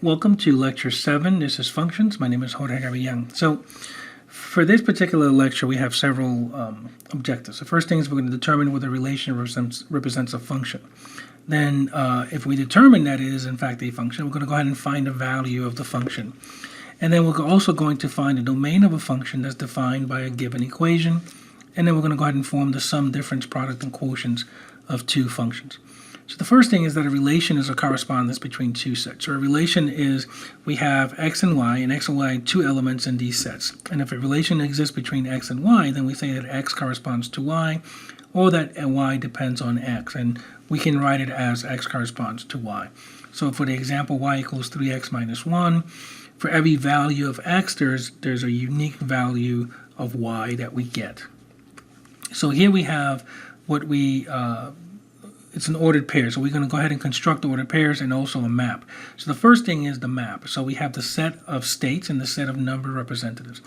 Welcome to Lecture 7. This is Functions. My name is Jorge. So for this particular lecture, we have several objectives. The first thing is we're going to determine whether a relation represents a function. Then if we determine that it is in fact a function, we're going to go ahead and find the value of the function. And then we're also going to find the domain of a function that's defined by a given equation. And then we're going to go ahead and form the sum, difference, product, and quotients of two functions. So the first thing is that a relation is a correspondence between two sets. So a relation is we have x and y two elements in these sets. And if a relation exists between x and y, then we say that x corresponds to y, or that y depends on x. And we can write it as x corresponds to y. So for the example, y equals 3x minus 1. For every value of x, there's a unique value of y that we get. So here we have what we it's an ordered pair, so we're going to go ahead and construct ordered pairs and also a map. So the first thing is the map. So we have the set of states and the set of number representatives.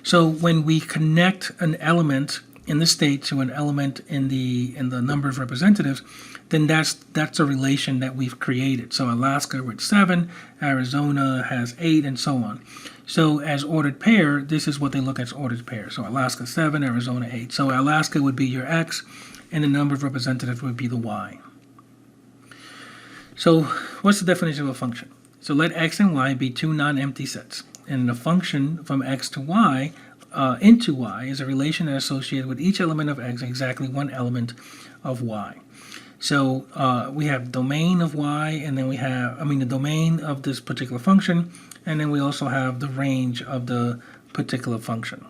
So when we connect an element in the state to an element in the number of representatives, then that's a relation that we've created. So Alaska with 7, Arizona has 8, and so on. So as ordered pair, this is what they look at as ordered pair. So Alaska 7, Arizona 8. So Alaska would be your x, and the number of representatives would be the y. So what's the definition of a function? So let x and y be two non-empty sets. And the function from x to y into y is a relation that is associated with each element of x exactly one element of y. So we have domain of y, and then we have, the domain of this particular function, and then we also have the range of the particular function.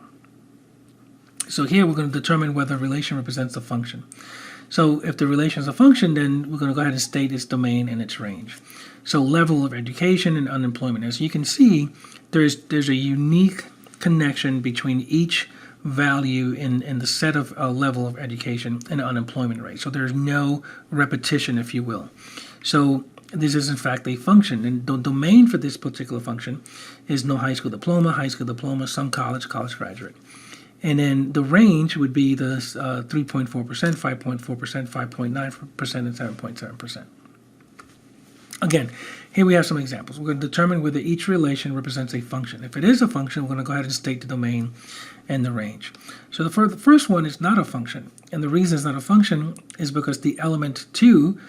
So here we're going to determine whether a relation represents a function. So if the relation is a function, then we're going to go ahead and state its domain and its range. So level of education and unemployment. As you can see, there's a unique connection between each value in the set of level of education and unemployment rate. So there's no repetition, if you will. So this is in fact a function, and the domain for this particular function is no high school diploma, some college graduate. And then the range would be the 3.4%, 5.4%, 5.9%, and 7.7%. Again, here we have some examples. We're going to determine whether each relation represents a function. If it is a function, we're going to go ahead and state the domain and the range. So the first one is not a function. And the reason it's not a function is because the element 2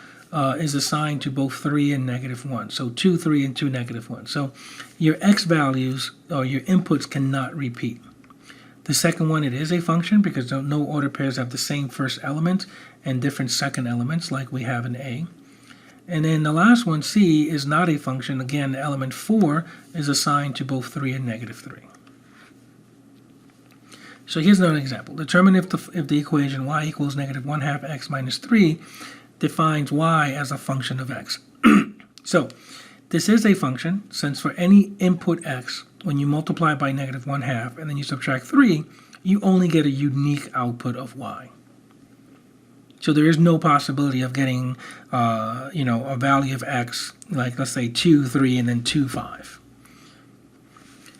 is assigned to both 3 and -1. So 2, 3, and 2, -1. So your x values or your inputs cannot repeat. The second one, it is a function because no ordered pairs have the same first element and different second elements like we have in A. And then the last one, C, is not a function. Again, element 4 is assigned to both 3 and -3. So here's another example. Determine if the equation y equals -1/2 x minus 3 defines y as a function of x. So this is a function, since for any input x, when you multiply by -1/2 and then you subtract 3, you only get a unique output of y. So there is no possibility of getting, a value of x, like let's say 2, 3, and then 2, 5.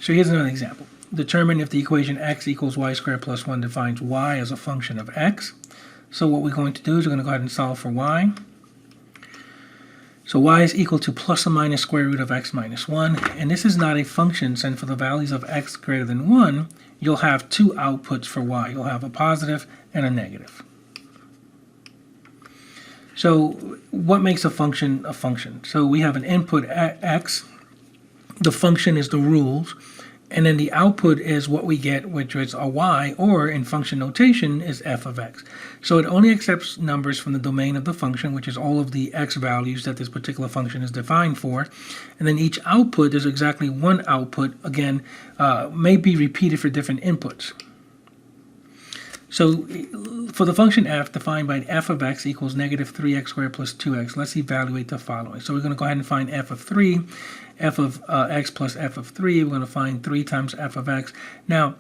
So here's another example. Determine if the equation x equals y squared plus 1 defines y as a function of x. So what we're going to do is we're going to go ahead and solve for y. So y is equal to plus or minus square root of x minus 1. And this is not a function, since for the values of x greater than 1, you'll have two outputs for y. You'll have a positive and a negative. So what makes a function a function? So we have an input x. The function is the rules. And then the output is what we get, which is a y, or in function notation is f of x. So it only accepts numbers from the domain of the function, which is all of the x values that this particular function is defined for. And then each output, there's exactly one output, again, may be repeated for different inputs. So for the function f, defined by f of x equals -3x squared plus 2x, let's evaluate the following. So we're going to go ahead and find f of 3, f of x plus f of 3. We're going to find 3 times f of x. Now,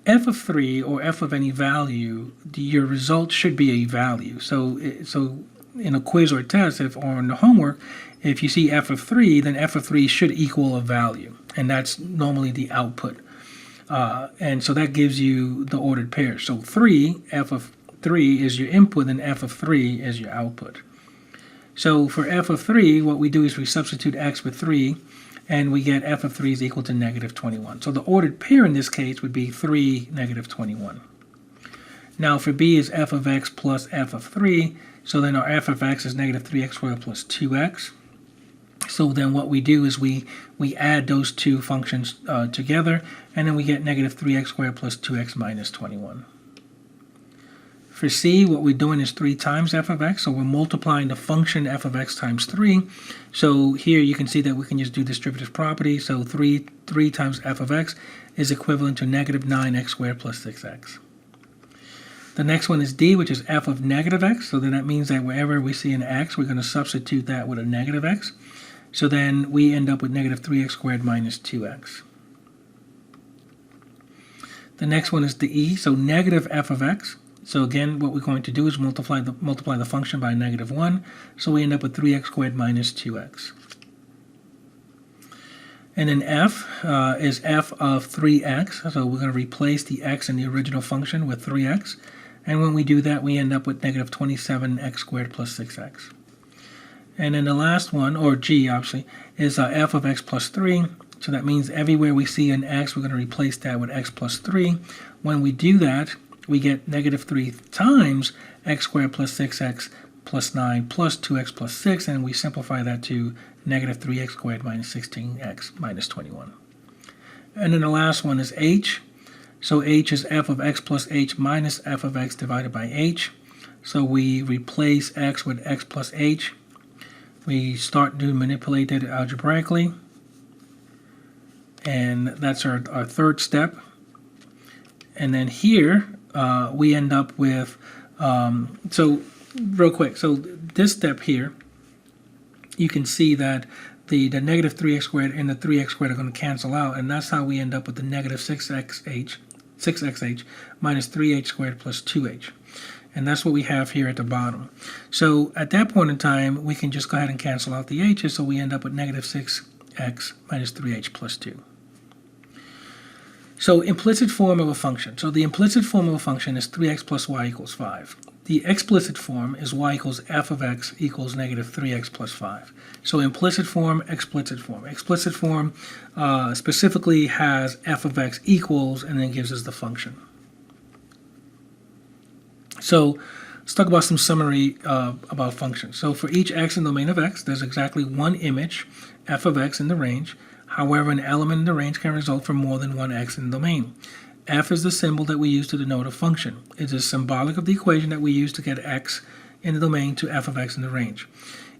f of 3 or f of any value, your result should be a value. So in a quiz or a test, or in the homework, if you see f of 3, then f of 3 should equal a value. And that's normally the output. And so that gives you the ordered pair. So 3, f of 3 is your input, and f of 3 is your output. So for f of 3, what we do is we substitute x with 3, and we get f of 3 is equal to negative 21. So the ordered pair in this case would be 3, negative 21. Now for b is f of x plus f of 3, so then our f of x is negative 3x squared plus 2x. So then what we do is we add those two functions together, and then we get negative 3x squared plus 2x minus 21. For c, what we're doing is 3 times f of x, so we're multiplying the function f of x times 3. So here you can see that we can just do distributive property, so 3 times f of x is equivalent to negative 9x squared plus 6x. The next one is d, which is f of negative x, so then that means that wherever we see an x, we're going to substitute that with a negative x. So then we end up with negative 3x squared minus 2x. The next one is the e, so negative f of x. So again, what we're going to do is multiply the function by negative 1, so we end up with 3x squared minus 2x. And then f is f of 3x, so we're going to replace the x in the original function with 3x. And when we do that, we end up with negative 27x squared plus 6x. And then the last one, or g obviously, is f of x plus 3. So that means everywhere we see an x, we're going to replace that with x plus 3. When we do that, we get negative 3 times x squared plus 6x plus 9 plus 2x plus 6, and we simplify that to negative 3x squared minus 16x minus 21. And then the last one is h. So h is f of x plus h minus f of x divided by h. So we replace x with x plus h. We start to manipulate it algebraically. And that's our third step. And then here we end up with, so real quick, so this step here, you can see that the negative 3x squared and the 3x squared are going to cancel out, and that's how we end up with the negative 6xh minus 3h squared plus 2h. And that's what we have here at the bottom. So at that point in time, we can just go ahead and cancel out the h's, so we end up with negative 6x minus 3h plus 2. So implicit form of a function. So the implicit form of a function is 3x plus y equals 5. The explicit form is y equals f of x equals negative 3x plus 5. So implicit form, explicit form. Explicit form specifically has f of x equals and then gives us the function. So let's talk about some summary about functions. So for each x in the domain of x, there's exactly one image, f of x in the range. However, an element in the range can result from more than one x in the domain. F is the symbol that we use to denote a function. It is symbolic of the equation that we use to get x in the domain to f of x in the range.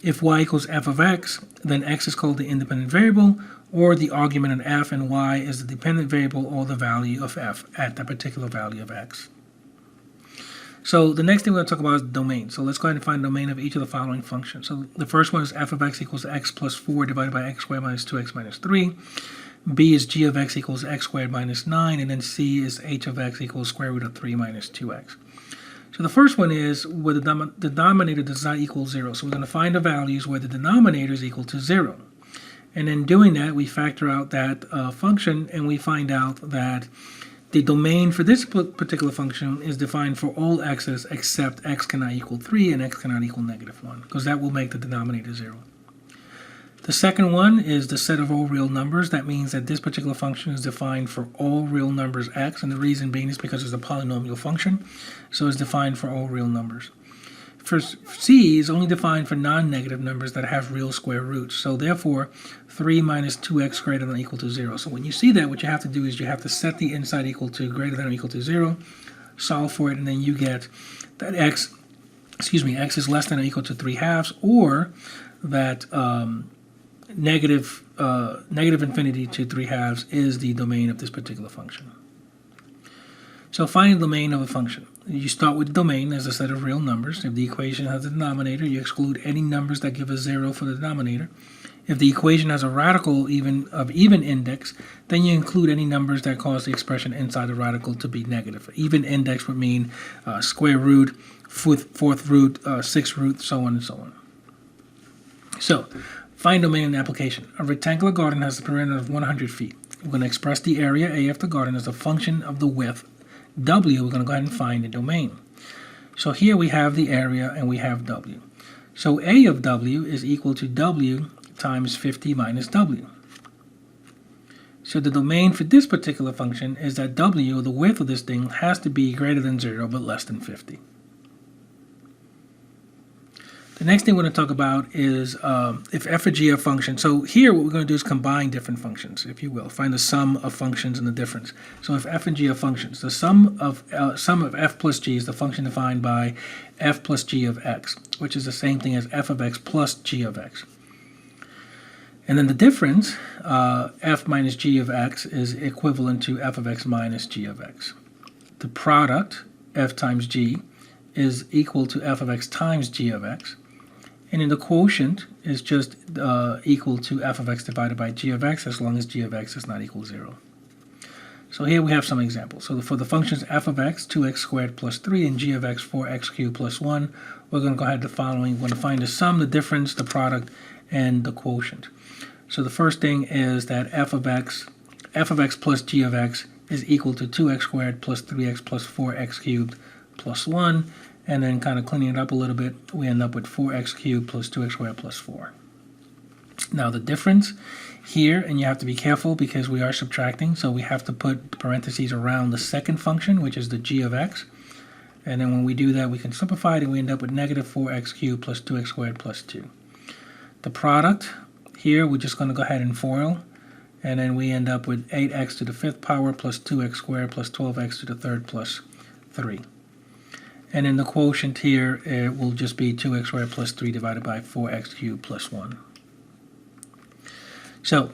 If y equals f of x, then x is called the independent variable, or the argument of f, and y is the dependent variable or the value of f at that particular value of x. So the next thing we're going to talk about is the domain. So let's go ahead and find the domain of each of the following functions. So the first one is f of x equals x plus 4 divided by x squared minus 2x minus 3. B is g of x equals x squared minus 9. And then c is h of x equals square root of 3 minus 2x. So the first one is where the denominator does not equal 0. So we're going to find the values where the denominator is equal to 0. And in doing that, we factor out that function, and we find out that the domain for this particular function is defined for all x's except x cannot equal 3 and x cannot equal negative 1, because that will make the denominator 0. The second one is the set of all real numbers. That means that this particular function is defined for all real numbers x, and the reason being is because it's a polynomial function, so it's defined for all real numbers. For c is only defined for non-negative numbers that have real square roots, so therefore 3 minus 2x greater than or equal to 0. So when you see that, what you have to do is you have to set the inside equal to greater than or equal to 0, solve for it, and then you get that x is less than or equal to 3/2, or that negative infinity to 3/2 is the domain of this particular function. So find the domain of a function. You start with the domain as a set of real numbers. If the equation has a denominator, you exclude any numbers that give a 0 for the denominator. If the equation has a radical of even index, then you include any numbers that cause the expression inside the radical to be negative. Even index would mean square root, fourth root, sixth root, so on and so on. So, find domain and application. A rectangular garden has a perimeter of 100 feet. We're going to express the area, A, of the garden as a function of the width, W. We're going to go ahead and find the domain. So here we have the area and we have W. So A of W is equal to W times 50 minus W. So the domain for this particular function is that w, the width of this thing, has to be greater than 0 but less than 50. The next thing we're going to talk about is if f of g of function. So here what we're going to do is combine different functions, if you will. Find the sum of functions and the difference. So if f and g of functions, the sum of f plus g is the function defined by f plus g of x, which is the same thing as f of x plus g of x. And then the difference, f minus g of x, is equivalent to f of x minus g of x. The product, f times g, is equal to f of x times g of x. And in the quotient is just equal to f of x divided by g of x, as long as g of x is not equal to 0. So here we have some examples. So for the functions f of x, 2x squared plus 3, and g of x, 4x cubed plus 1, we're going to go ahead to the following. We're going to find the sum, the difference, the product, and the quotient. So the first thing is that f of x plus g of x is equal to 2x squared plus 3x plus 4x cubed plus 1. And then kind of cleaning it up a little bit, we end up with 4x cubed plus 2x squared plus 4. Now the difference here, and you have to be careful because we are subtracting, so we have to put parentheses around the second function, which is the g of x. And then when we do that, we can simplify it, and we end up with negative 4x cubed plus 2x squared plus 2. The product, here we're just going to go ahead and FOIL, and then we end up with 8x to the 5th power plus 2x squared plus 12x to the 3rd plus 3. And in the quotient here, it will just be 2x squared plus 3 divided by 4x cubed plus 1. So,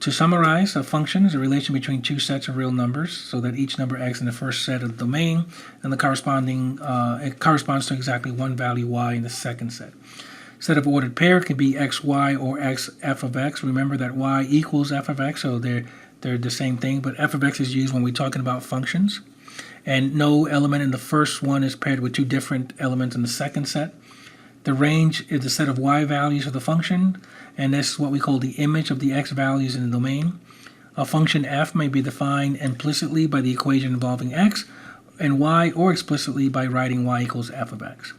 to summarize, a function is a relation between two sets of real numbers, so that each number x in the first set of the domain, and the corresponding, it corresponds to exactly one value y in the second set. Set of ordered pair can be xy or x f of x. Remember that y equals f of x, so they're the same thing, but f of x is used when we're talking about functions. And no element in the first one is paired with two different elements in the second set. The range is the set of y values of the function, and this is what we call the image of the x values in the domain. A function f may be defined implicitly by the equation involving x and y, or explicitly by writing y equals f of x.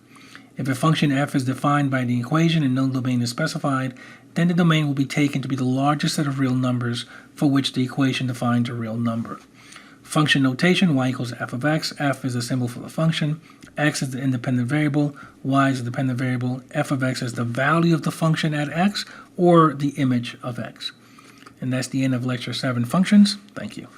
If a function f is defined by the equation and no domain is specified, then the domain will be taken to be the largest set of real numbers for which the equation defines a real number. Function notation, y equals f of x. F is a symbol for the function. X is the independent variable. Y is the dependent variable. F of x is the value of the function at x, or the image of x. And that's the end of Lecture 7, Functions. Thank you.